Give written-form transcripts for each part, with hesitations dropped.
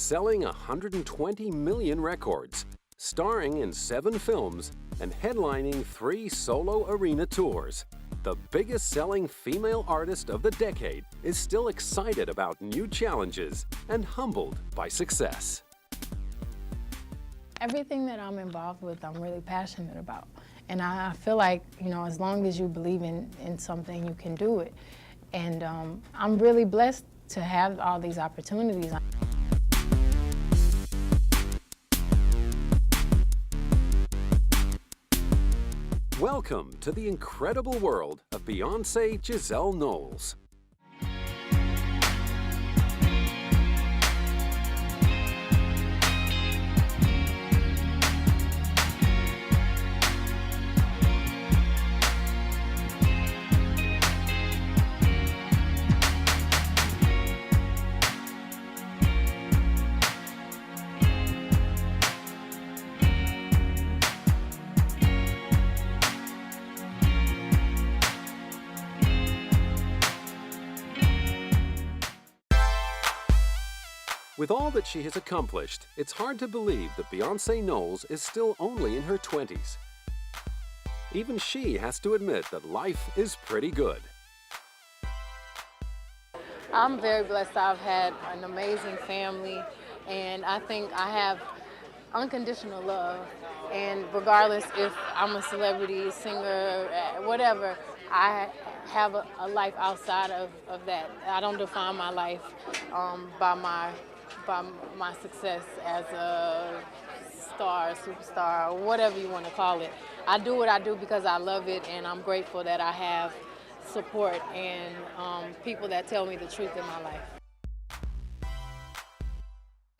selling 120 million records, starring in 7 films, and headlining 3 solo arena tours. The biggest-selling female artist of the decade is still excited about new challenges and humbled by success. Everything that I'm involved with, I'm really passionate about. And I feel like, you know, as long as you believe in something, you can do it. And I'm really blessed to have all these opportunities. Welcome to the incredible world of Beyoncé Giselle Knowles. With all that she has accomplished, it's hard to believe that Beyoncé Knowles is still only in her 20s. Even she has to admit that life is pretty good. I'm very blessed. I've had an amazing family, and I think I have unconditional love. And regardless if I'm a celebrity, singer, whatever, I have a life outside of that. I don't define my life by my success as a star, superstar, or whatever you want to call it. I do what I do because I love it, and I'm grateful that I have support and people that tell me the truth in my life.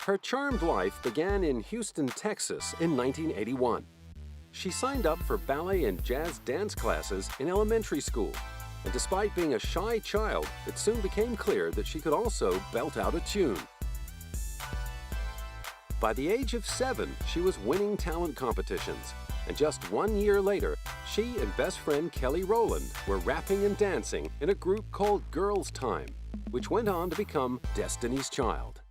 Her charmed life began in Houston, Texas in 1981. She signed up for ballet and jazz dance classes in elementary school, and despite being a shy child, it soon became clear that she could also belt out a tune. By the age of 7, she was winning talent competitions, and just 1 year later, she and best friend Kelly Rowland were rapping and dancing in a group called Girls Time, which went on to become Destiny's Child.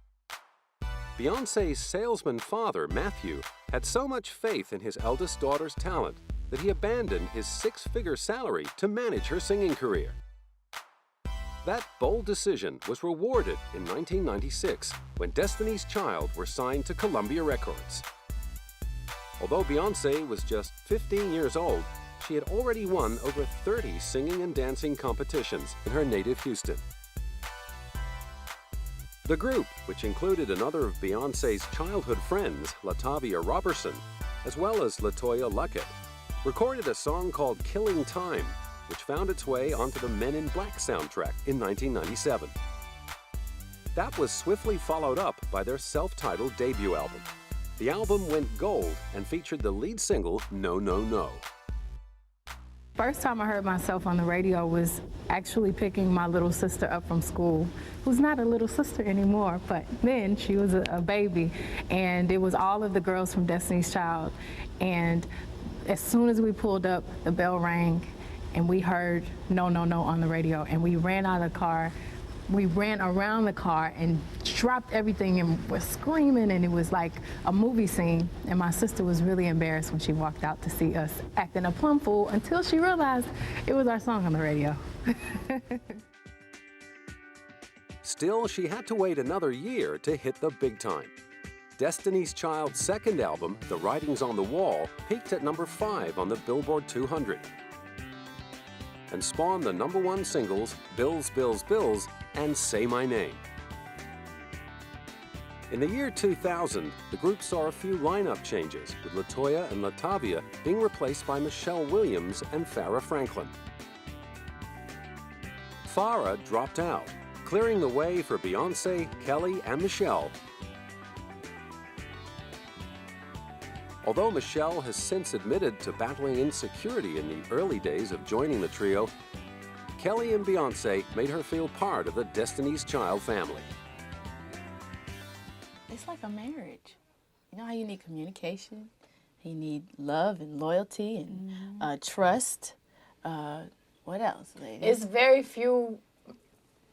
Beyoncé's salesman father, Mathew, had so much faith in his eldest daughter's talent that he abandoned his 6-figure salary to manage her singing career. That bold decision was rewarded in 1996 when Destiny's Child were signed to Columbia Records. Although Beyoncé was just 15 years old, she had already won over 30 singing and dancing competitions in her native Houston. The group, which included another of Beyoncé's childhood friends, LaTavia Robertson, as well as LaToya Luckett, recorded a song called Killing Time, which found its way onto the Men in Black soundtrack in 1997. That was swiftly followed up by their self-titled debut album. The album went gold and featured the lead single, No, No, No. First time I heard myself on the radio was actually picking my little sister up from school, who's not a little sister anymore, but then she was a baby, and it was all of the girls from Destiny's Child. And as soon as we pulled up, the bell rang, and we heard No, No, No on the radio, and we ran out of the car. We ran around the car and dropped everything and was screaming, and it was like a movie scene. And my sister was really embarrassed when she walked out to see us acting a plum fool until she realized it was our song on the radio. Still, she had to wait another year to hit the big time. Destiny's Child's second album, The Writings on the Wall, peaked at number 5 on the Billboard 200. And spawned the #1 singles Bills, Bills, Bills and Say My Name. In the year 2000, the group saw a few lineup changes, with LaToya and LaTavia being replaced by Michelle Williams and Farrah Franklin. Farrah dropped out, clearing the way for Beyoncé, Kelly, and Michelle. Although Michelle has since admitted to battling insecurity in the early days of joining the trio, Kelly and Beyoncé made her feel part of the Destiny's Child family. It's like a marriage. You know how you need communication, you need love and loyalty and trust. What else, ladies? It's very few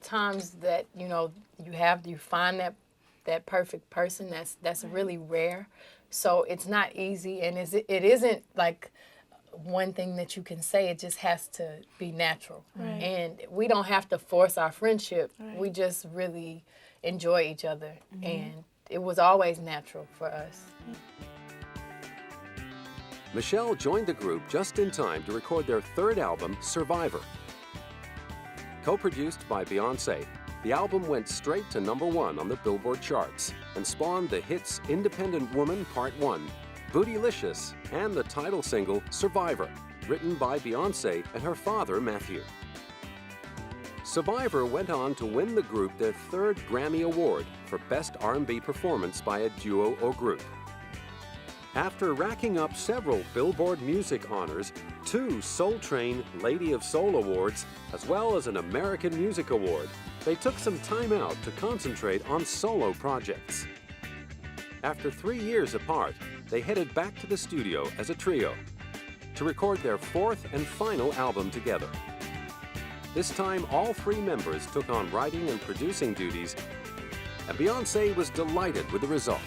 times that, you know, you find that that perfect person. That's really rare. So it's not easy, and it isn't like one thing that you can say. It just has to be natural. Right. And we don't have to force our friendship. Right. We just really enjoy each other, and it was always natural for us. Michelle joined the group just in time to record their third album, Survivor. Co-produced by Beyonce, the album went straight to #1 on the Billboard charts and spawned the hits Independent Woman Part 1, Bootylicious, and the title single, Survivor, written by Beyonce and her father, Mathew. Survivor went on to win the group their third Grammy Award for Best R&B Performance by a Duo or Group. After racking up several Billboard Music honors, 2 Soul Train Lady of Soul Awards, as well as an American Music Award, they took some time out to concentrate on solo projects. After 3 years apart, they headed back to the studio as a trio to record their 4th and final album together. This time, all 3 members took on writing and producing duties, and Beyoncé was delighted with the result.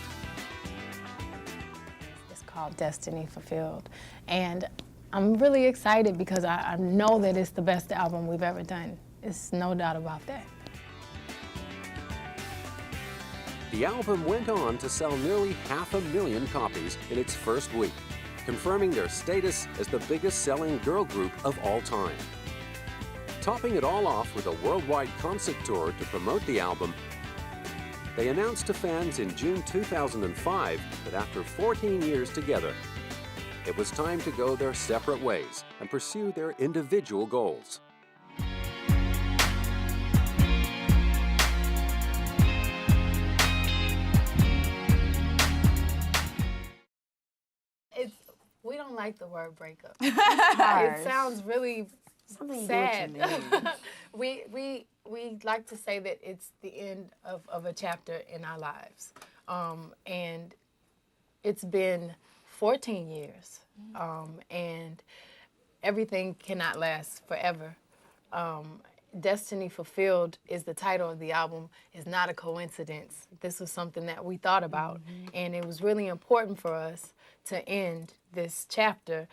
It's called Destiny Fulfilled, and I'm really excited because I know that it's the best album we've ever done. It's no doubt about that. The album went on to sell nearly 500,000 copies in its first week, confirming their status as the biggest-selling girl group of all time. Topping it all off with a worldwide concert tour to promote the album, they announced to fans in June 2005 that after 14 years together, it was time to go their separate ways and pursue their individual goals. We don't like the word breakup. It sounds really sad. We like to say that it's the end of a chapter in our lives. And it's been 14 years. And everything cannot last forever. Destiny Fulfilled is the title of the album. It's not a coincidence. This was something that we thought about. And it was really important for us to end this chapter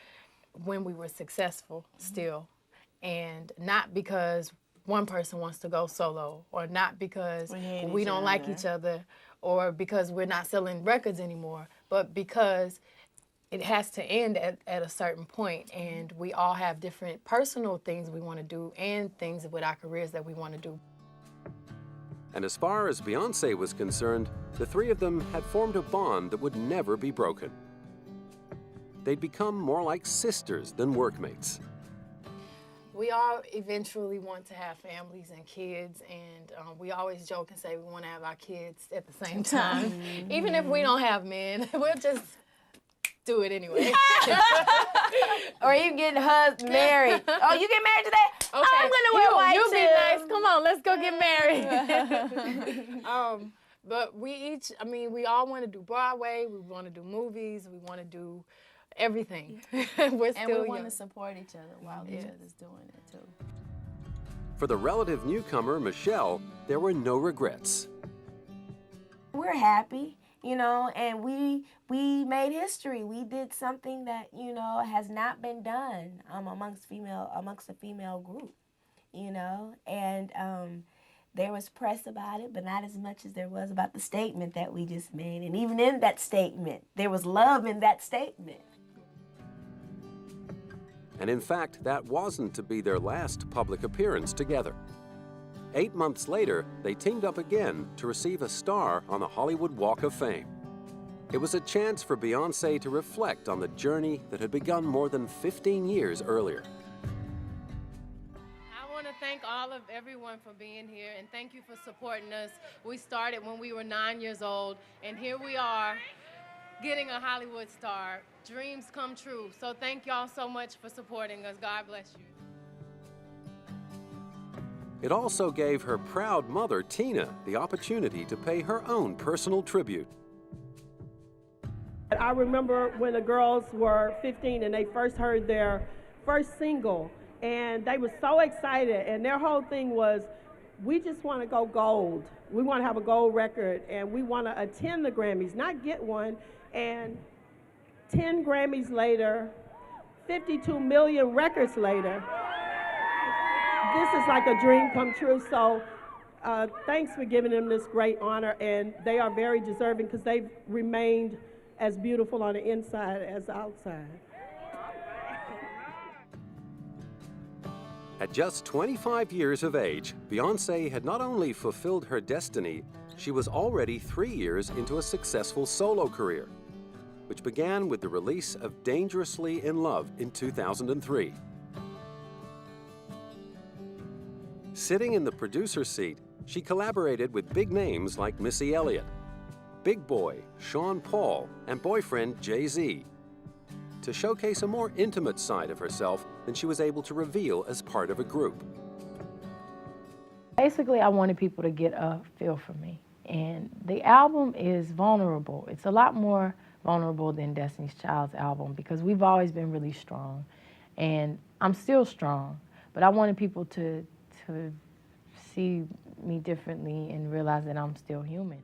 when we were successful still. And not because one person wants to go solo, or not because we don't like each other, or because we're not selling records anymore, but because it has to end at a certain point, and we all have different personal things we want to do and things with our careers that we want to do. And as far as Beyoncé was concerned, the 3 of them had formed a bond that would never be broken. They'd become more like sisters than workmates. We all eventually want to have families and kids, and we always joke and say we want to have our kids at the same time. Even if we don't have men, we'll just do it anyway. Or you getting married. Oh, you get married today? Okay. I'm gonna wear white You too. be nice. Come on, let's go get married. But we all want to do Broadway. We want to do movies. We want to do everything. We're still And we young. want to support each other while each other's doing it too. For the relative newcomer, Michelle, there were no regrets. We're happy, you know, and we made history. We did something that, you know, has not been done amongst a female group, you know, and there was press about it, but not as much as there was about the statement that we just made. And even in that statement, there was love in that statement. And in fact, that wasn't to be their last public appearance together. 8 months later, they teamed up again to receive a star on the Hollywood Walk of Fame. It was a chance for Beyoncé to reflect on the journey that had begun more than 15 years earlier. I want to thank everyone for being here, and thank you for supporting us. We started when we were 9 years old, and here we are getting a Hollywood star. Dreams come true. So thank y'all so much for supporting us. God bless you. It also gave her proud mother, Tina, the opportunity to pay her own personal tribute. I remember when the girls were 15 and they first heard their first single, and they were so excited, and their whole thing was, we just want to go gold. We want to have a gold record, and we want to attend the Grammys, not get one. And 10 Grammys later, 52 million records later, this is like a dream come true. So thanks for giving them this great honor, and they are very deserving because they've remained as beautiful on the inside as the outside. At just 25 years of age, Beyoncé had not only fulfilled her destiny, she was already 3 years into a successful solo career, which began with the release of Dangerously in Love in 2003. Sitting in the producer seat, she collaborated with big names like Missy Elliott, Big Boy, Sean Paul, and boyfriend Jay-Z, to showcase a more intimate side of herself than she was able to reveal as part of a group. Basically, I wanted people to get a feel for me. And the album is vulnerable. It's a lot more vulnerable than Destiny's Child's album because we've always been really strong. And I'm still strong, but I wanted people to see me differently and realize that I'm still human.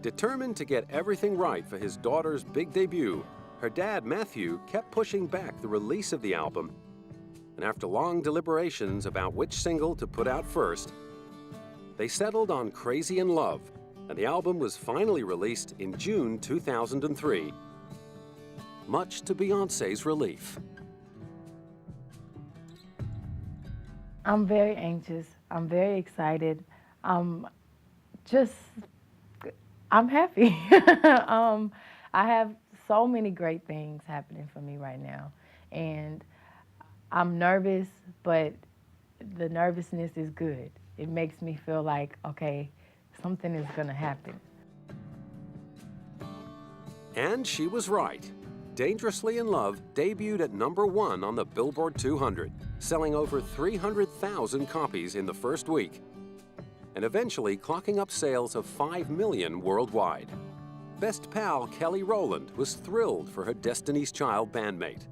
Determined to get everything right for his daughter's big debut, her dad, Mathew, kept pushing back the release of the album. And after long deliberations about which single to put out first, they settled on Crazy in Love, and the album was finally released in June 2003, much to Beyoncé's relief. I'm very anxious. I'm very excited. I'm happy. I have so many great things happening for me right now. And I'm nervous, but the nervousness is good. It makes me feel like, okay, something is gonna happen. And she was right. Dangerously in Love debuted at #1 on the Billboard 200, selling over 300,000 copies in the first week, and eventually clocking up sales of 5 million worldwide. Best pal Kelly Rowland was thrilled for her Destiny's Child bandmate.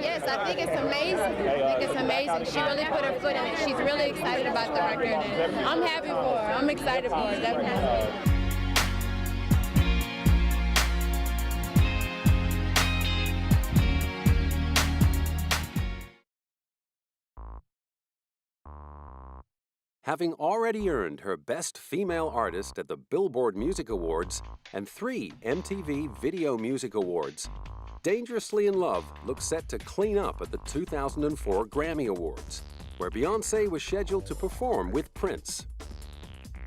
Yes, I think it's amazing. I think it's amazing. She really put her foot in it. She's really excited about the record, and I'm happy for her. I'm excited for her, definitely. Having already earned her Best Female Artist at the Billboard Music Awards and 3 MTV Video Music Awards, Dangerously in Love looks set to clean up at the 2004 Grammy Awards, where Beyoncé was scheduled to perform with Prince.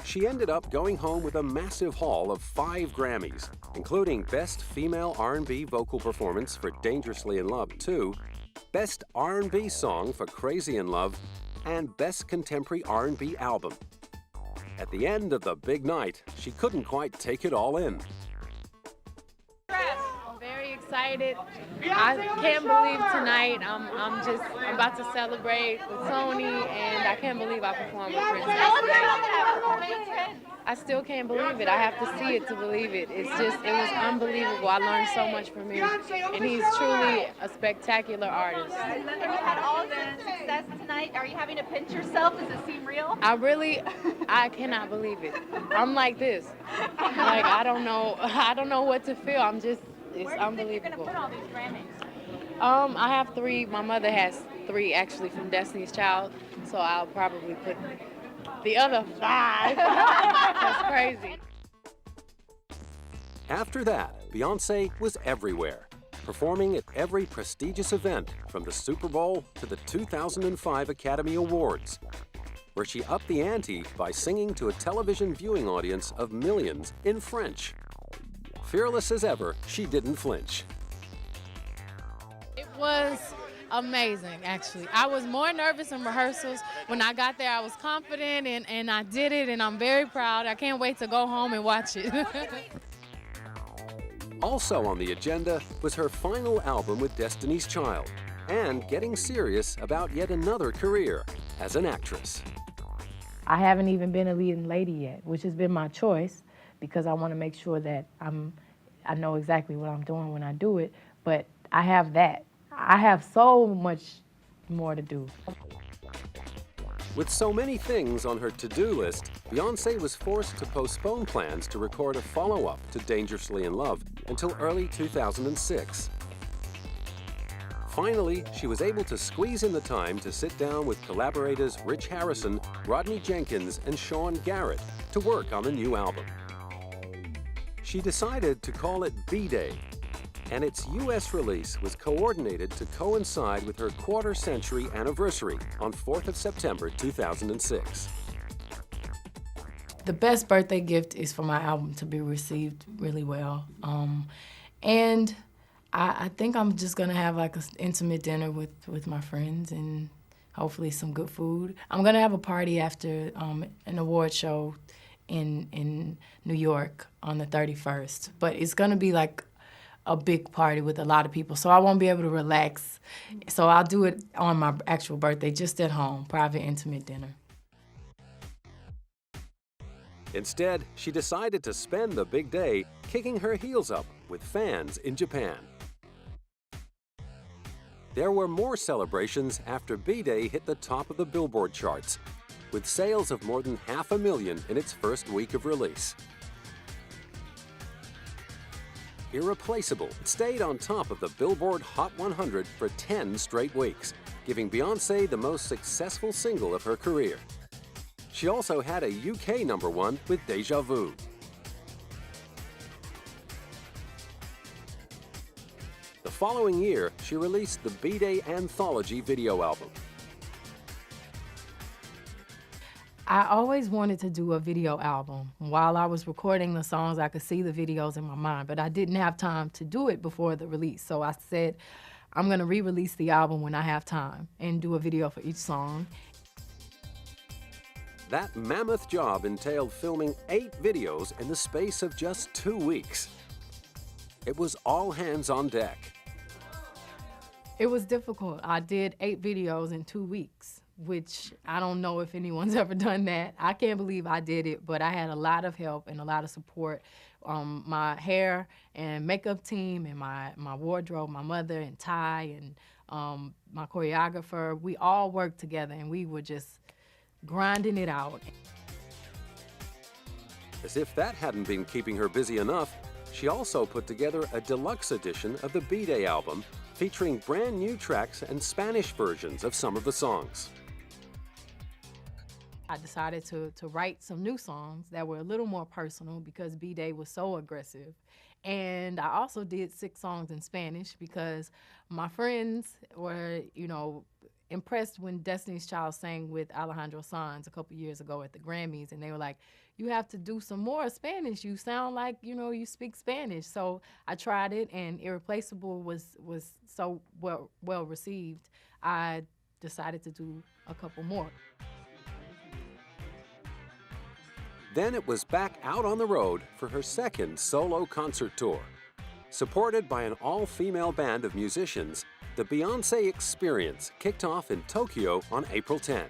She ended up going home with a massive haul of 5 Grammys, including Best Female R&B Vocal Performance for Dangerously in Love 2, Best R&B Song for Crazy in Love, and Best Contemporary R&B Album. At the end of the big night, she couldn't quite take it all in. I'm very excited. I can't believe tonight I'm about to celebrate with Tony, and I can't believe I performed with Prince yesterday. I still can't believe it. I have to see it to believe it. It was unbelievable. I learned so much from him, and he's truly a spectacular artist. And you had all the success tonight. Are you having to pinch yourself? Does it seem real? I cannot believe it. I'm like this. Like, I don't know what to feel. It's unbelievable. Where do you think you're going to put all these Grammys? I have 3. My mother has 3 actually from Destiny's Child, so I'll probably put the other 5. That's crazy. After that, Beyoncé was everywhere, performing at every prestigious event from the Super Bowl to the 2005 Academy Awards, where she upped the ante by singing to a television viewing audience of millions in French. Fearless as ever, she didn't flinch. It was amazing, actually. I was more nervous in rehearsals. When I got there, I was confident, and I did it, and I'm very proud. I can't wait to go home and watch it. Also on the agenda was her final album with Destiny's Child, and getting serious about yet another career as an actress. I haven't even been a leading lady yet, which has been my choice because I want to make sure that I know exactly what I'm doing when I do it, but I have that. I have so much more to do. With so many things on her to-do list, Beyoncé was forced to postpone plans to record a follow-up to Dangerously in Love until early 2006. Finally, she was able to squeeze in the time to sit down with collaborators Rich Harrison, Rodney Jenkins, and Sean Garrett to work on the new album. She decided to call it B-Day, and its U.S. release was coordinated to coincide with her quarter-century anniversary on 4th of September 2006. The best birthday gift is for my album to be received really well. And I think I'm just gonna have like an intimate dinner with my friends and hopefully some good food. I'm gonna have a party after an award show in New York on the 31st, but it's gonna be like a big party with a lot of people, so I won't be able to relax. So I'll do it on my actual birthday, just at home, private, intimate dinner. Instead, she decided to spend the big day kicking her heels up with fans in Japan. There were more celebrations after B-Day hit the top of the Billboard charts, with sales of more than 500,000 in its first week of release. Irreplaceable stayed on top of the Billboard Hot 100 for 10 straight weeks, giving Beyoncé the most successful single of her career. She also had a UK #1 with Déjà Vu. The following year, she released the B-Day Anthology video album. I always wanted to do a video album. While I was recording the songs, I could see the videos in my mind, but I didn't have time to do it before the release. So I said, I'm gonna re-release the album when I have time and do a video for each song. That mammoth job entailed filming 8 videos in the space of just 2 weeks. It was all hands on deck. It was difficult. I did 8 videos in 2 weeks, which I don't know if anyone's ever done that. I can't believe I did it, but I had a lot of help and a lot of support. My hair and makeup team and my wardrobe, my mother and Ty and my choreographer, we all worked together and we were just grinding it out. As if that hadn't been keeping her busy enough, she also put together a deluxe edition of the B-Day album featuring brand new tracks and Spanish versions of some of the songs. I decided to write some new songs that were a little more personal because B-Day was so aggressive. And I also did 6 songs in Spanish because my friends were, impressed when Destiny's Child sang with Alejandro Sanz a couple years ago at the Grammys, and they were like, you have to do some more Spanish. You sound like, you speak Spanish. So I tried it, and Irreplaceable was so well received, I decided to do a couple more. Then it was back out on the road for her second solo concert tour. Supported by an all-female band of musicians, the Beyoncé Experience kicked off in Tokyo on April 10.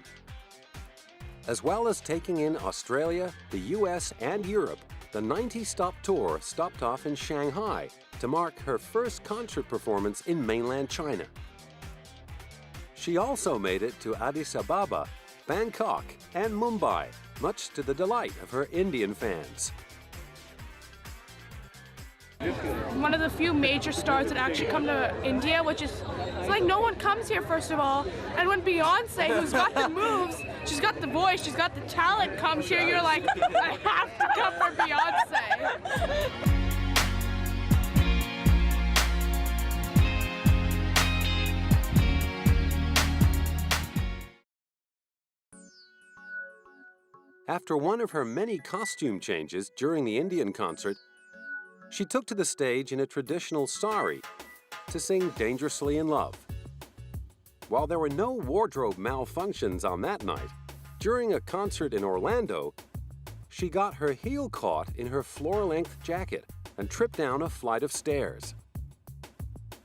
As well as taking in Australia, the US, and Europe, the 90-stop tour stopped off in Shanghai to mark her first concert performance in mainland China. She also made it to Addis Ababa, Bangkok, and Mumbai, much to the delight of her Indian fans. One of the few major stars that actually come to India, which is, it's like no one comes here, first of all. And when Beyonce, who's got the moves, she's got the voice, she's got the talent, comes here, you're like, I have to come for Beyonce. After one of her many costume changes during the Indian concert, she took to the stage in a traditional sari to sing Dangerously in Love. While there were no wardrobe malfunctions on that night, during a concert in Orlando, she got her heel caught in her floor-length jacket and tripped down a flight of stairs.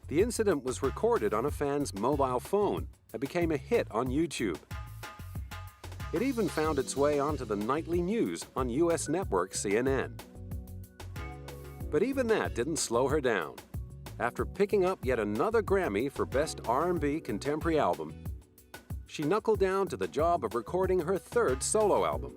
The incident was recorded on a fan's mobile phone and became a hit on YouTube. It even found its way onto the nightly news on U.S. network CNN. But even that didn't slow her down. After picking up yet another Grammy for Best R&B Contemporary Album, she knuckled down to the job of recording her third solo album.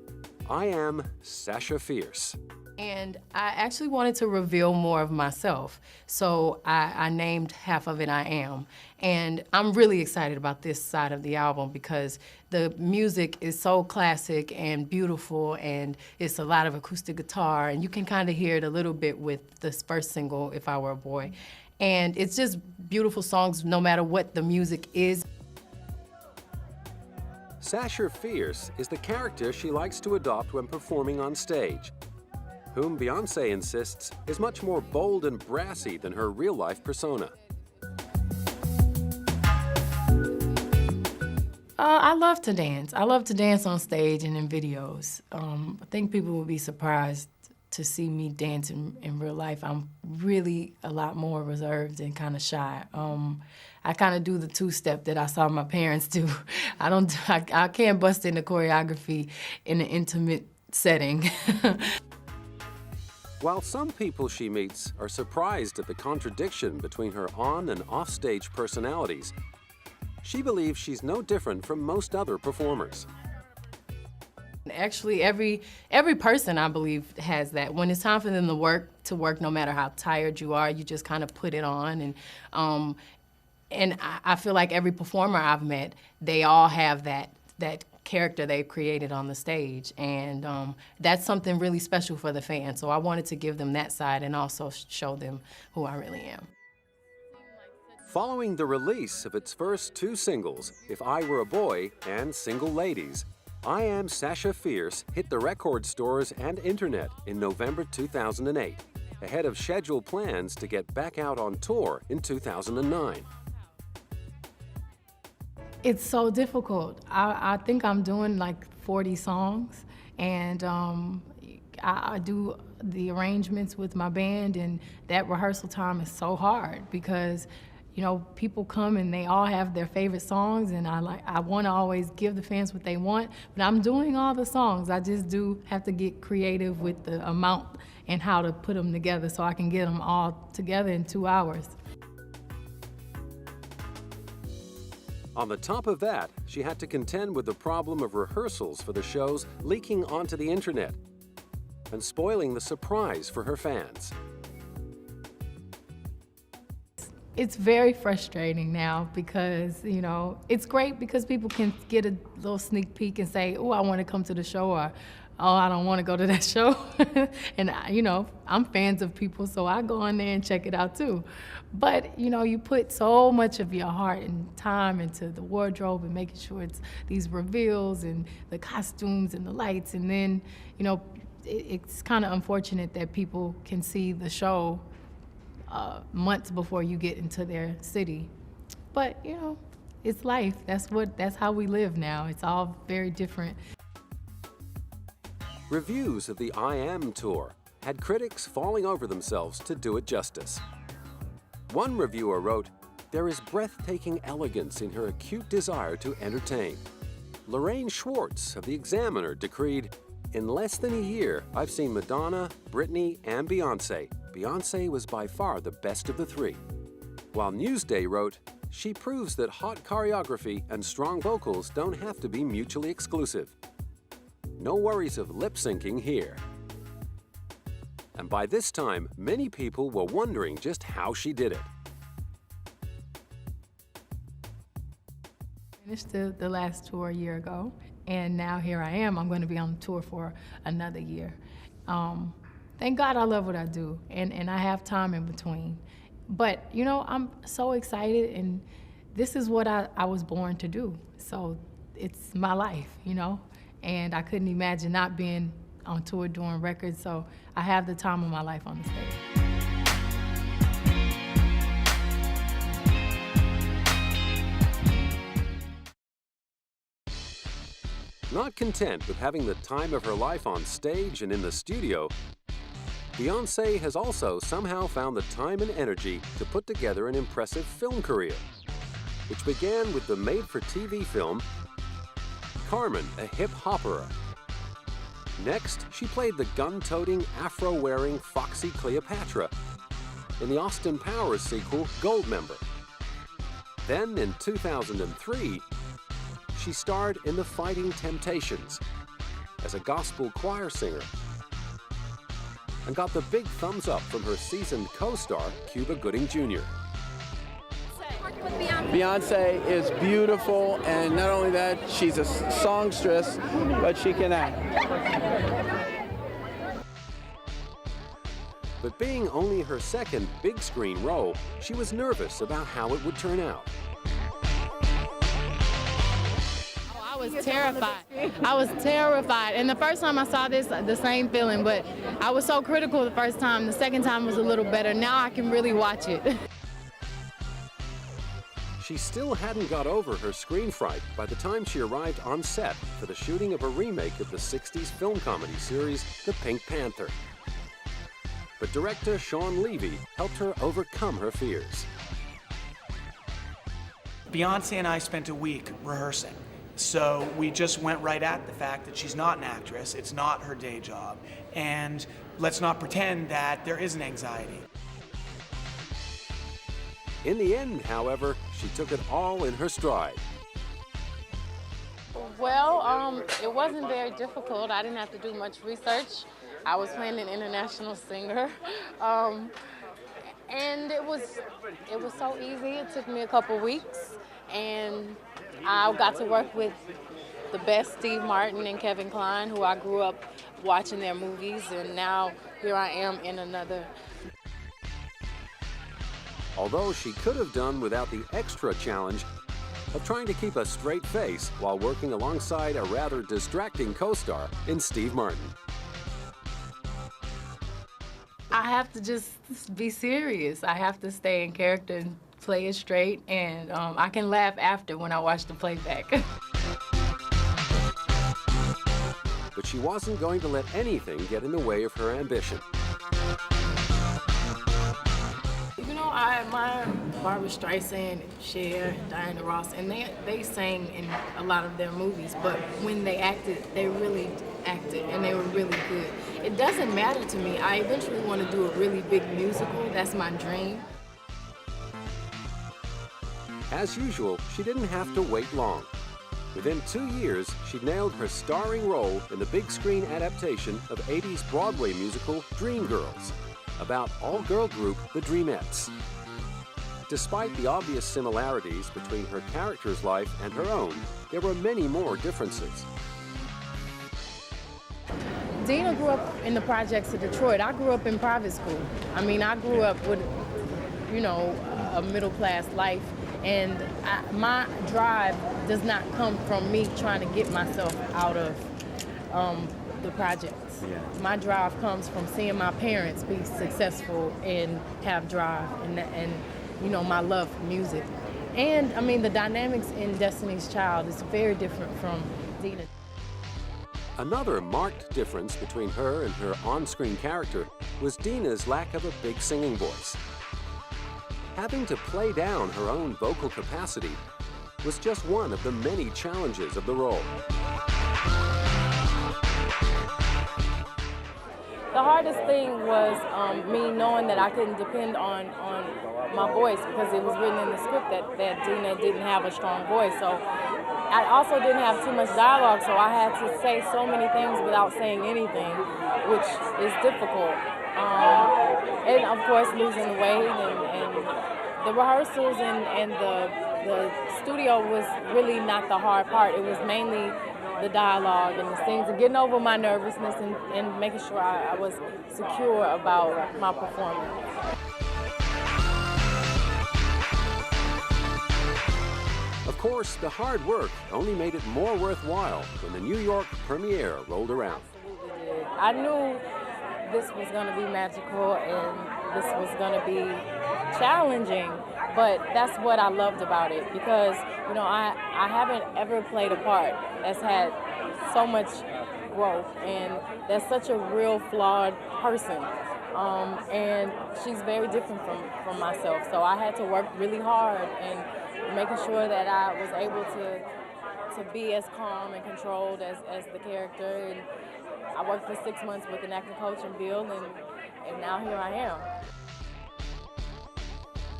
I Am Sasha Fierce. And I actually wanted to reveal more of myself, so I named half of it I Am. And I'm really excited about this side of the album because the music is so classic and beautiful, and it's a lot of acoustic guitar, and you can kind of hear it a little bit with this first single, If I Were a Boy. And it's just beautiful songs no matter what the music is. Sasha Fierce is the character she likes to adopt when performing on stage, whom Beyoncé insists is much more bold and brassy than her real-life persona. I love to dance. I love to dance on stage and in videos. I think people will be surprised to see me dance in real life. I'm really a lot more reserved and kind of shy. I kind of do the two-step that I saw my parents do. I can't bust into choreography in an intimate setting. While some people she meets are surprised at the contradiction between her on- and off-stage personalities, she believes she's no different from most other performers. Actually, every person, I believe, has that. When it's time for them to work no matter how tired you are, you just kind of put it on. And I feel like every performer I've met, they all have that character they've created on the stage, and that's something really special for the fans. So I wanted to give them that side and also show them who I really am. Following the release of its first two singles, If I Were a Boy and Single Ladies, I Am Sasha Fierce hit the record stores and internet in November 2008, ahead of scheduled plans to get back out on tour in 2009. It's so difficult. I think I'm doing like 40 songs, and I do the arrangements with my band, and that rehearsal time is so hard because, you know, people come and they all have their favorite songs, and I want to always give the fans what they want, but I'm doing all the songs. I just do have to get creative with the amount and how to put them together so I can get them all together in 2 hours. On the top of that, she had to contend with the problem of rehearsals for the shows leaking onto the internet and spoiling the surprise for her fans. It's very frustrating now because, you know, it's great because people can get a little sneak peek and say, oh, I want to come to the show, or, oh, I don't want to go to that show. And, you know, I'm fans of people, so I go on there and check it out too. But, you know, you put so much of your heart and time into the wardrobe and making sure it's these reveals and the costumes and the lights. And then, you know, it's kind of unfortunate that people can see the show months before you get into their city. But, you know, it's life. That's how we live now. It's all very different. Reviews of the I Am tour had critics falling over themselves to do it justice. One reviewer wrote, "There is breathtaking elegance in her acute desire to entertain." Lorraine Schwartz of The Examiner decreed, "In less than a year, I've seen Madonna, Britney, and Beyoncé. Beyoncé was by far the best of the three." While Newsday wrote, "She proves that hot choreography and strong vocals don't have to be mutually exclusive. No worries of lip-syncing here." And by this time, many people were wondering just how she did it. Finished the last tour a year ago, and now here I am. I'm going to be on tour for another year. Thank God I love what I do, and I have time in between. But, you know, I'm so excited, and this is what I was born to do. So it's my life, you know, and I couldn't imagine not being on tour doing records, so I have the time of my life on the stage. Not content with having the time of her life on stage and in the studio, Beyoncé has also somehow found the time and energy to put together an impressive film career, which began with the made-for-TV film Carmen, a hip-hopera. Next, she played the gun-toting, afro-wearing Foxy Cleopatra in the Austin Powers sequel Goldmember. Then, in 2003, she starred in The Fighting Temptations as a gospel choir singer and got the big thumbs up from her seasoned co-star, Cuba Gooding Jr. Beyonce is beautiful, and not only that, she's a songstress, but she can act. But being only her second big screen role, she was nervous about how it would turn out. I was terrified. I was terrified. And the first time I saw this, the same feeling, but I was so critical the first time. The second time was a little better. Now I can really watch it. She still hadn't got over her screen fright by the time she arrived on set for the shooting of a remake of the 60s film comedy series, The Pink Panther. But director Shawn Levy helped her overcome her fears. Beyonce and I spent a week rehearsing. So we just went right at the fact that she's not an actress, it's not her day job, and let's not pretend that there isn't anxiety. In the end, however, she took it all in her stride. Well, it wasn't very difficult. I didn't have to do much research. I was playing an international singer. And it was so easy. It took me a couple weeks, and I got to work with the best Steve Martin and Kevin Kline, who I grew up watching their movies, and now here I am in another. Although she could have done without the extra challenge of trying to keep a straight face while working alongside a rather distracting co-star in Steve Martin. I have to just be serious. I have to stay in character and play it straight, and I can laugh after when I watch the playback. But she wasn't going to let anything get in the way of her ambition. You know, I admire Barbra Streisand, Cher, Diana Ross, and they sang in a lot of their movies, but when they acted, they really acted, and they were really good. It doesn't matter to me. I eventually want to do a really big musical. That's my dream. As usual, she didn't have to wait long. Within 2 years, she nailed her starring role in the big screen adaptation of 80s Broadway musical Dreamgirls, about all-girl group the Dreamettes. Despite the obvious similarities between her character's life and her own, there were many more differences. Dina grew up in the projects of Detroit. I grew up in private school. I mean, I grew up with, you know, a middle-class life, and my drive does not come from me trying to get myself out of the projects. Yeah. My drive comes from seeing my parents be successful and have drive, and you know, my love for music. And I mean, the dynamics in Destiny's Child is very different from Dina. Another marked difference between her and her on-screen character was Dina's lack of a big singing voice. Having to play down her own vocal capacity was just one of the many challenges of the role. The hardest thing was me knowing that I couldn't depend on my voice, because it was written in the script that Dina didn't have a strong voice. So I also didn't have too much dialogue, so I had to say so many things without saying anything, which is difficult. And of course, losing weight and the rehearsals and the studio was really not the hard part. It was mainly the dialogue and the scenes, and getting over my nervousness and making sure I was secure about my performance. Of course, the hard work only made it more worthwhile when the New York premiere rolled around. Absolutely did. I knew this was going to be magical and this was going to be challenging, but that's what I loved about it, because, you know, I haven't ever played a part that's had so much growth, and that's such a real flawed person. And she's very different from myself, so I had to work really hard and making sure that I was able to be as calm and controlled as the character. And I worked for 6 months with an acting coach in Bill, and now here I am.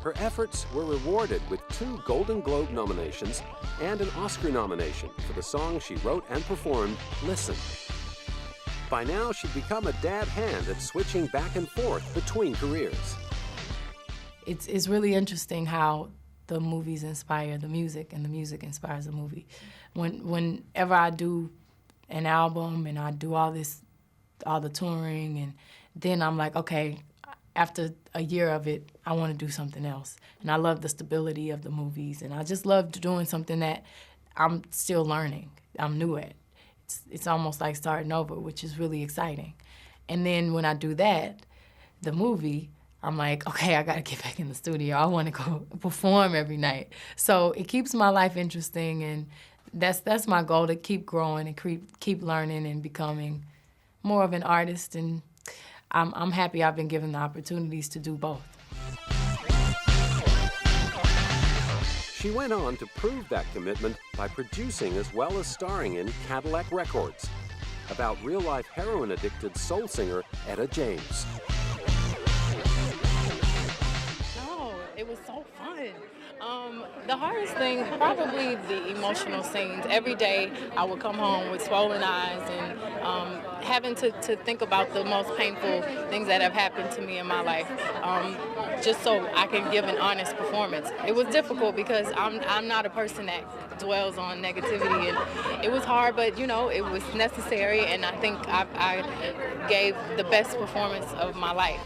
Her efforts were rewarded with 2 Golden Globe nominations and an Oscar nomination for the song she wrote and performed, Listen. By now, she'd become a dab hand at switching back and forth between careers. It's really interesting how the movies inspire the music and the music inspires the movie. Whenever I do an album and I do all the touring, and then I'm like, okay, after a year of it, I want to do something else. And I love the stability of the movies, and I just love doing something that I'm still learning, I'm new at. It's almost like starting over, which is really exciting. And then when I do that, the movie, I'm like, okay, I gotta get back in the studio. I wanna go perform every night. So it keeps my life interesting, and that's my goal, to keep growing and keep learning and becoming more of an artist. And I'm happy I've been given the opportunities to do both. She went on to prove that commitment by producing as well as starring in Cadillac Records, about real-life heroin-addicted soul singer Etta James. It was so fun. The hardest thing, probably the emotional scenes. Every day I would come home with swollen eyes and having to think about the most painful things that have happened to me in my life, just so I can give an honest performance. It was difficult because I'm not a person that dwells on negativity, and it was hard, but you know, it was necessary, and I think I gave the best performance of my life.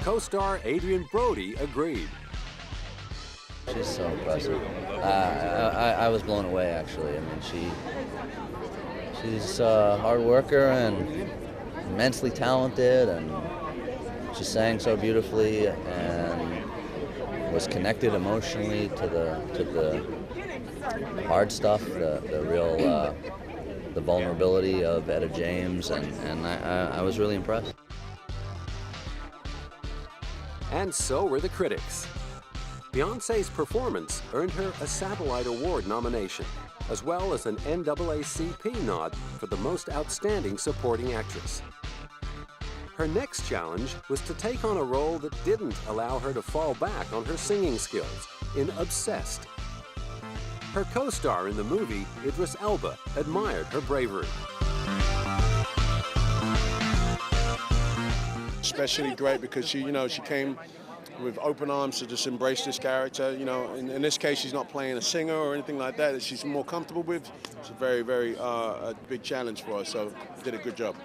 Co-star Adrian Brody agreed. She's so impressive. I was blown away, actually. I mean, she's a hard worker and immensely talented, and she sang so beautifully and was connected emotionally to the hard stuff, the real the vulnerability of Etta James, and I was really impressed. And so were the critics. Beyoncé's performance earned her a Satellite Award nomination, as well as an NAACP nod for the Most Outstanding Supporting Actress. Her next challenge was to take on a role that didn't allow her to fall back on her singing skills in Obsessed. Her co-star in the movie, Idris Elba, admired her bravery. Especially great because she came with open arms to just embrace this character. You know, in this case, she's not playing a singer or anything like that she's more comfortable with. It's a very, very a big challenge for her, so did a good job.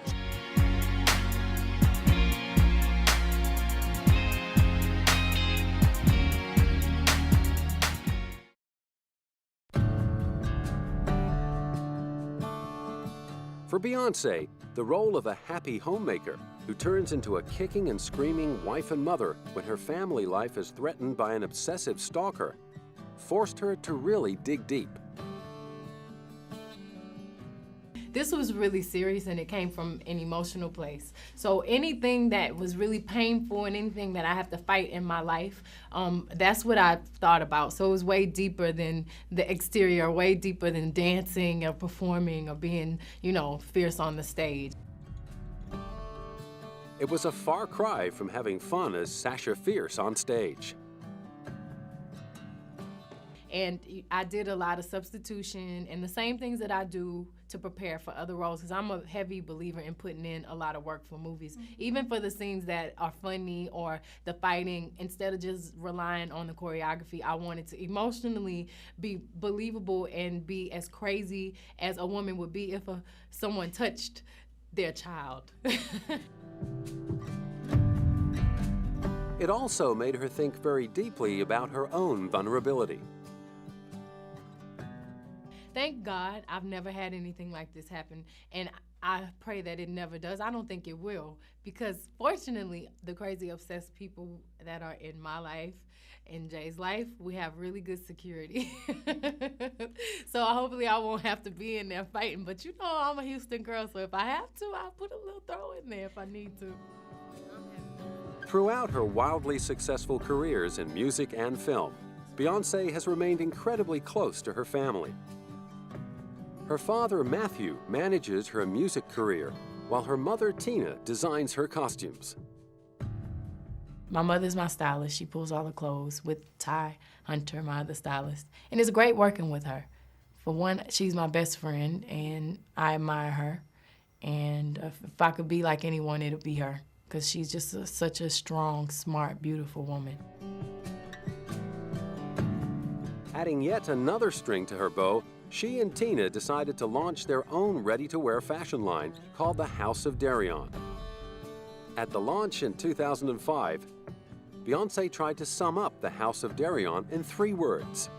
For Beyoncé, the role of a happy homemaker who turns into a kicking and screaming wife and mother when her family life is threatened by an obsessive stalker forced her to really dig deep. This was really serious, and it came from an emotional place. So anything that was really painful and anything that I have to fight in my life, that's what I thought about. So it was way deeper than the exterior, way deeper than dancing or performing or being, fierce on the stage. It was a far cry from having fun as Sasha Fierce on stage. And I did a lot of substitution and the same things that I do to prepare for other roles, because I'm a heavy believer in putting in a lot of work for movies. Even for the scenes that are funny or the fighting, instead of just relying on the choreography, I wanted to emotionally be believable and be as crazy as a woman would be if someone touched their child. It also made her think very deeply about her own vulnerability. Thank God I've never had anything like this happen, and I pray that it never does. I don't think it will, because fortunately, the crazy obsessed people that are in my life, in Jay's life, we have really good security. So hopefully I won't have to be in there fighting, but I'm a Houston girl, so if I have to, I'll put a little throw in there if I need to. Throughout her wildly successful careers in music and film, Beyoncé has remained incredibly close to her family. Her father, Mathew, manages her music career, while her mother, Tina, designs her costumes. My mother's my stylist. She pulls all the clothes with Ty Hunter, my other stylist. And it's great working with her. For one, she's my best friend, and I admire her. And if I could be like anyone, it'd be her, because she's just such a strong, smart, beautiful woman. Adding yet another string to her bow, she and Tina decided to launch their own ready-to-wear fashion line called the House of Deréon. At the launch in 2005, Beyoncé tried to sum up the House of Deréon in 3 words.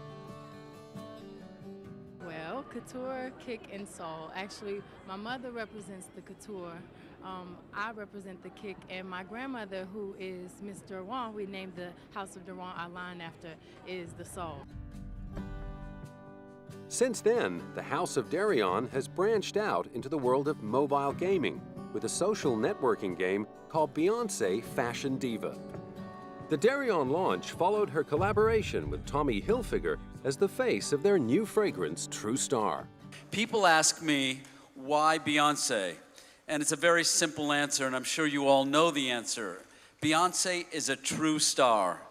Well, couture, kick, and soul. Actually, my mother represents the couture. I represent the kick, and my grandmother, who is Miss Deréon, we named the House of Deréon our line after, is the soul. Since then, the House of Deréon has branched out into the world of mobile gaming with a social networking game called Beyoncé Fashion Diva. The Deréon launch followed her collaboration with Tommy Hilfiger as the face of their new fragrance, True Star. People ask me, why Beyoncé? And it's a very simple answer, and I'm sure you all know the answer. Beyoncé is a true star,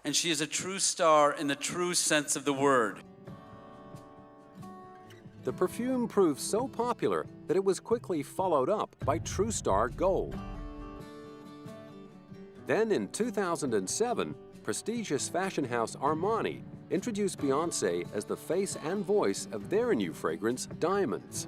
and she is a true star in the true sense of the word. The perfume proved so popular that it was quickly followed up by True Star Gold. Then in 2007, prestigious fashion house Armani introduced Beyoncé as the face and voice of their new fragrance, Diamonds.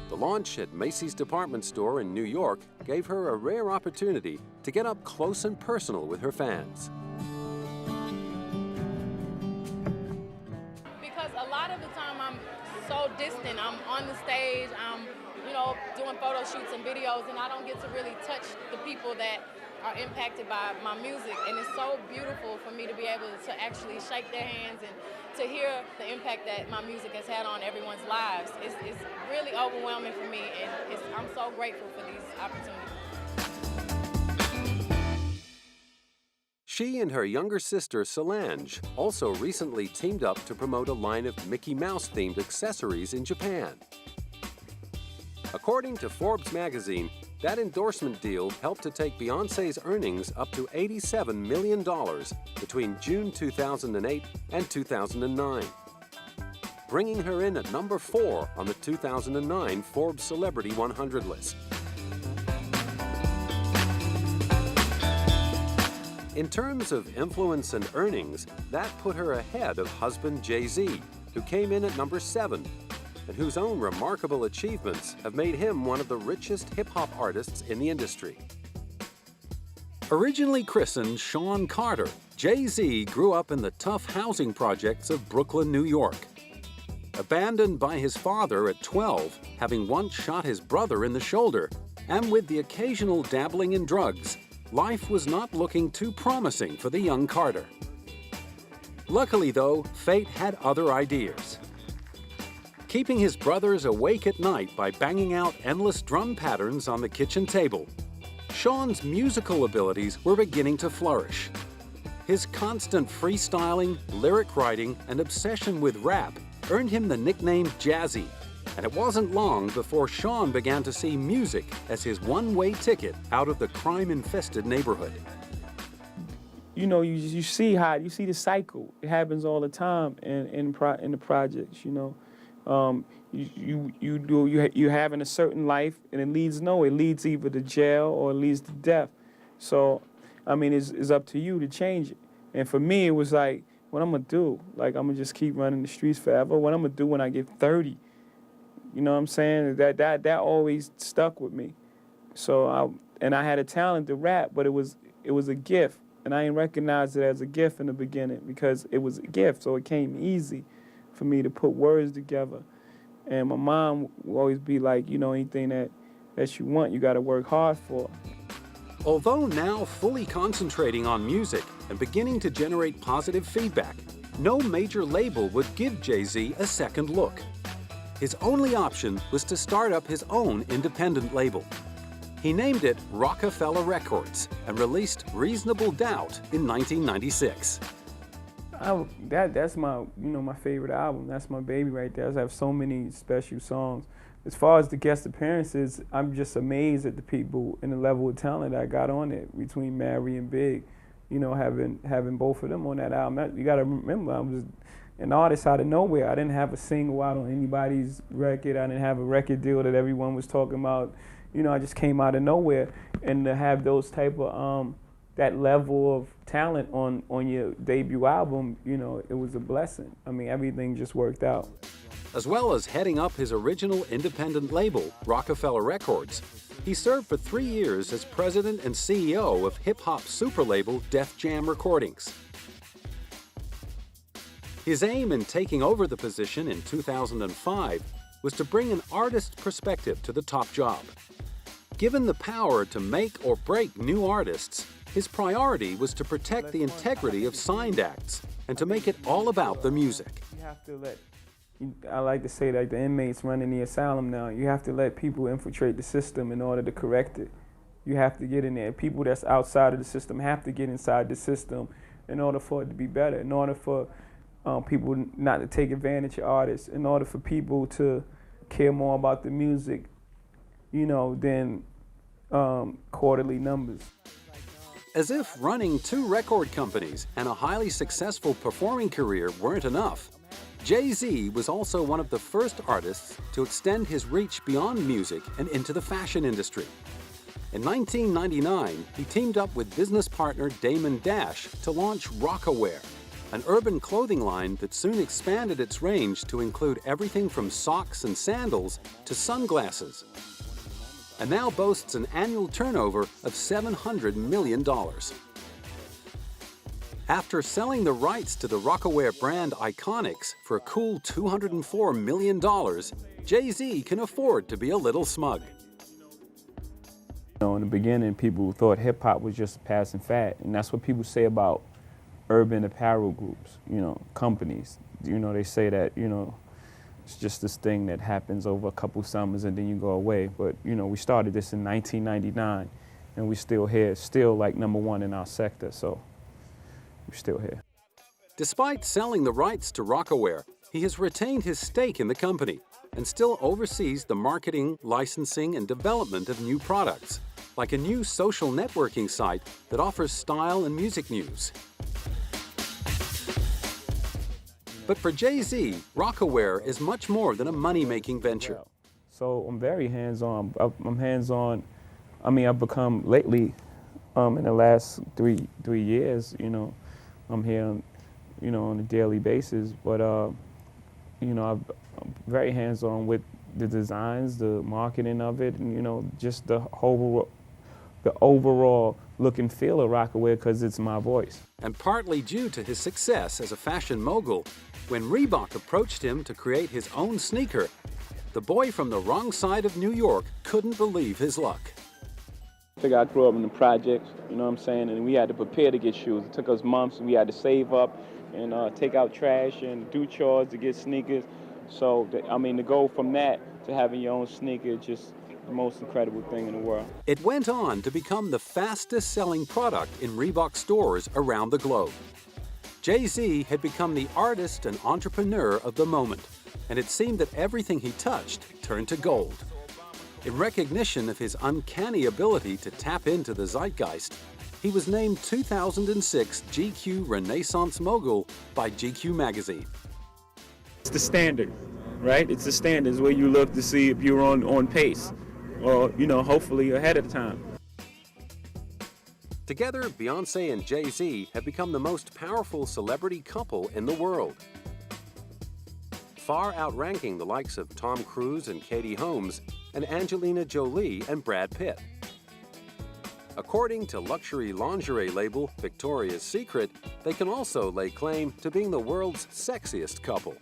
The launch at Macy's department store in New York gave her a rare opportunity to get up close and personal with her fans. Because a lot of the time I'm so distant. I'm on the stage, I'm doing photo shoots and videos, and I don't get to really touch the people that are impacted by my music. And it's so beautiful for me to be able to actually shake their hands and to hear the impact that my music has had on everyone's lives. It's really overwhelming for me, and I'm so grateful for these opportunities. She and her younger sister, Solange, also recently teamed up to promote a line of Mickey Mouse-themed accessories in Japan. According to Forbes magazine, that endorsement deal helped to take Beyoncé's earnings up to $87 million between June 2008 and 2009, bringing her in at number 4 on the 2009 Forbes Celebrity 100 list. In terms of influence and earnings, that put her ahead of husband Jay-Z, who came in at number 7, and whose own remarkable achievements have made him one of the richest hip-hop artists in the industry. Originally christened Sean Carter, Jay-Z grew up in the tough housing projects of Brooklyn, New York. Abandoned by his father at 12, having once shot his brother in the shoulder, and with the occasional dabbling in drugs, life was not looking too promising for the young Carter. Luckily, though, fate had other ideas. Keeping his brothers awake at night by banging out endless drum patterns on the kitchen table, Sean's musical abilities were beginning to flourish. His constant freestyling, lyric writing, and obsession with rap earned him the nickname Jazzy, and it wasn't long before Sean began to see music as his one-way ticket out of the crime-infested neighborhood. You see the cycle. It happens all the time in the projects, You're having a certain life, and it leads either to jail or it leads to death. So, it's up to you to change it. And for me, it was like, what I'm gonna do? Like, I'm gonna just keep running the streets forever? What I'm gonna do when I get 30? You know what I'm saying? That always stuck with me. So, I had a talent to rap, but it was a gift, and I didn't recognize it as a gift in the beginning because it was a gift, so it came easy for me to put words together. And my mom will always be like, anything that you want, you got to work hard for. Although now fully concentrating on music and beginning to generate positive feedback, no major label would give Jay-Z a second look. His only option was to start up his own independent label. He named it Rockefeller Records and released Reasonable Doubt in 1996. That's my my favorite album. That's my baby right there. I have so many special songs as far as the guest appearances, I'm just amazed at the people and the level of talent I got on it between Mary and Big. You know, having both of them on that album. You got to remember, I was an artist out of nowhere. I didn't have a single out on anybody's record. I didn't have a record deal that everyone was talking about. You know, I just came out of nowhere, and to have those type of that level of talent on your debut album, you know, it was a blessing. I mean, everything just worked out. As well as heading up his original independent label, Rockefeller Records, he served for 3 years as president and CEO of hip-hop super label Def Jam Recordings. His aim in taking over the position in 2005 was to bring an artist's perspective to the top job. Given the power to make or break new artists, his priority was to protect the integrity of signed acts and to make it all about the music. You have to let, I like to say that the inmates running the asylum now, you have to let people infiltrate the system in order to correct it. You have to get in there. People that's outside of the system have to get inside the system in order for it to be better, in order for people not to take advantage of artists, in order for people to care more about the music, you know, than quarterly numbers. As if running 2 record companies and a highly successful performing career weren't enough, Jay-Z was also one of the first artists to extend his reach beyond music and into the fashion industry. In 1999, he teamed up with business partner Damon Dash to launch Rocawear, an urban clothing line that soon expanded its range to include everything from socks and sandals to sunglasses, and now boasts an annual turnover of $700 million. After selling the rights to the Rocawear brand Iconics for a cool $204 million, Jay-Z can afford to be a little smug. You know, in the beginning, people thought hip-hop was just a passing fad, and that's what people say about urban apparel groups, you know, companies. You know, they say that, you know, it's just this thing that happens over a couple summers and then you go away. But, you know, we started this in 1999 and we're still here, still like #1 in our sector, so we're still here. Despite selling the rights to Rocawear, he has retained his stake in the company and still oversees the marketing, licensing, and development of new products, like a new social networking site that offers style and music news. But for Jay-Z, Rocawear is much more than a money-making venture. So I'm very hands-on. I'm hands-on. I mean, I've become lately, in the last three years, you know, I'm here, you know, on a daily basis. But, you know, I'm very hands-on with the designs, the marketing of it, and, you know, just the overall look and feel of Rocawear because it's my voice. And partly due to his success as a fashion mogul, when Reebok approached him to create his own sneaker, the boy from the wrong side of New York couldn't believe his luck. I think I grew up in the projects, you know what I'm saying, and we had to prepare to get shoes. It took us months, and we had to save up and take out trash and do chores to get sneakers. So, I mean, to go from that to having your own sneaker, just the most incredible thing in the world. It went on to become the fastest-selling product in Reebok stores around the globe. Jay-Z had become the artist and entrepreneur of the moment, and it seemed that everything he touched turned to gold. In recognition of his uncanny ability to tap into the zeitgeist, he was named 2006 GQ Renaissance Mogul by GQ magazine. It's the standard, right? It's the standards where you look to see if you're on pace or, you know, hopefully ahead of time. Together, Beyonce and Jay-Z have become the most powerful celebrity couple in the world, far outranking the likes of Tom Cruise and Katie Holmes and Angelina Jolie and Brad Pitt. According to luxury lingerie label Victoria's Secret, they can also lay claim to being the world's sexiest couple.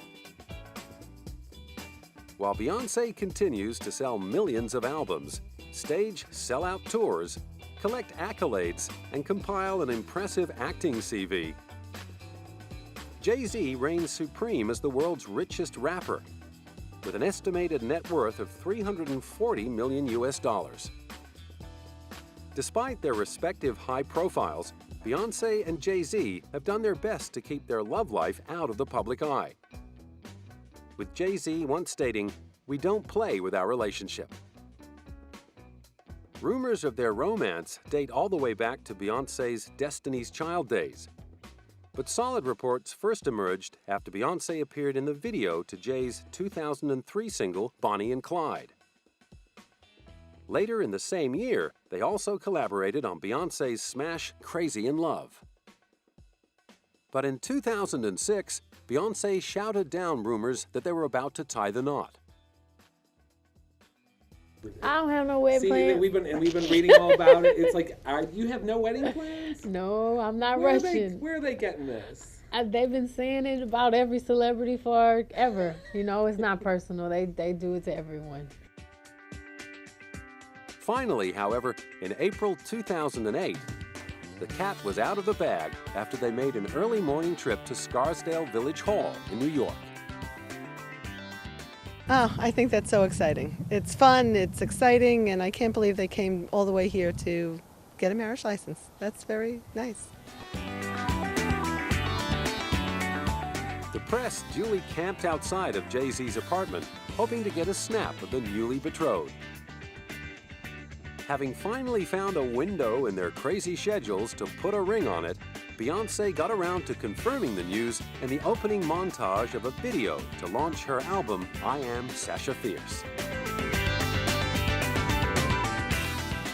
While Beyonce continues to sell millions of albums, stage sellout tours, collect accolades, and compile an impressive acting CV, Jay-Z reigns supreme as the world's richest rapper, with an estimated net worth of $340 million US. Despite their respective high profiles, Beyonce and Jay-Z have done their best to keep their love life out of the public eye. With Jay-Z once stating, We Don't Play With Our Relationship. Rumors of their romance date all the way back to Beyoncé's Destiny's Child days. But solid reports first emerged after Beyoncé appeared in the video to Jay's 2003 single, Bonnie and Clyde. Later in the same year, they also collaborated on Beyoncé's smash Crazy in Love. But in 2006, Beyoncé shouted down rumors that they were about to tie the knot. I don't have no wedding plans. We've been reading all about it. It's like, you have no wedding plans? No, I'm not rushing. Where are they getting this? They've been saying it about every celebrity forever. You know, it's not personal. They do it to everyone. Finally, however, in April 2008, the cat was out of the bag after they made an early morning trip to Scarsdale Village Hall in New York. Oh, I think that's so exciting. It's fun, it's exciting, and I can't believe they came all the way here to get a marriage license. That's very nice. The press duly camped outside of Jay-Z's apartment, hoping to get a snap of the newly betrothed. Having finally found a window in their crazy schedules to put a ring on it, Beyoncé got around to confirming the news in the opening montage of a video to launch her album, I Am Sasha Fierce.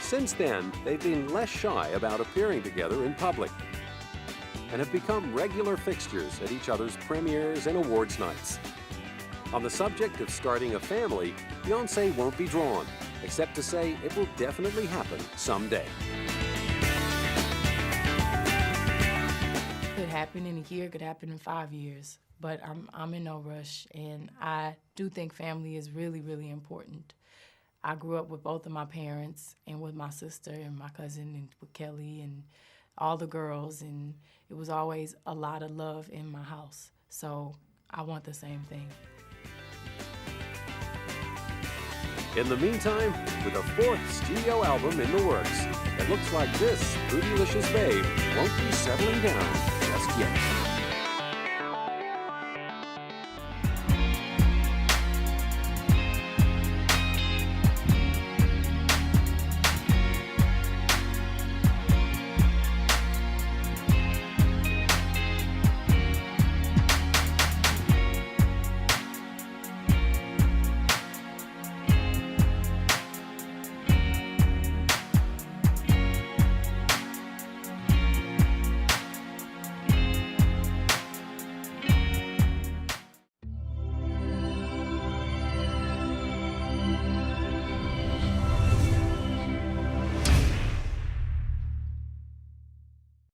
Since then, they've been less shy about appearing together in public and have become regular fixtures at each other's premieres and awards nights. On the subject of starting a family, Beyoncé won't be drawn, except to say it will definitely happen someday. Could happen in a year, could happen in 5 years, but I'm in no rush, and I do think family is really, really important. I grew up with both of my parents and with my sister and my cousin and with Kelly and all the girls, and it was always a lot of love in my house, so I want the same thing. In the meantime, with a 4th studio album in the works, it looks like this bootylicious babe won't be settling down just yet.